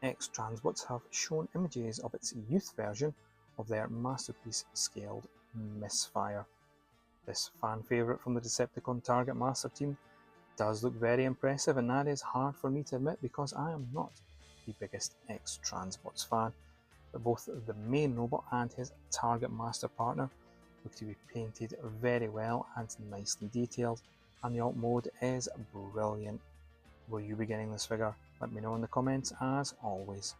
X-Transbots have shown images of its youth version of their masterpiece scaled Misfire. This fan favourite from the Decepticon Target Master team does look very impressive, and that is hard for me to admit because I am not the biggest X-Transbots fan, but both the main robot and his Target Master partner look to be painted very well and nicely detailed, and the alt mode is brilliant. Will you be getting this figure? Let me know in the comments as always.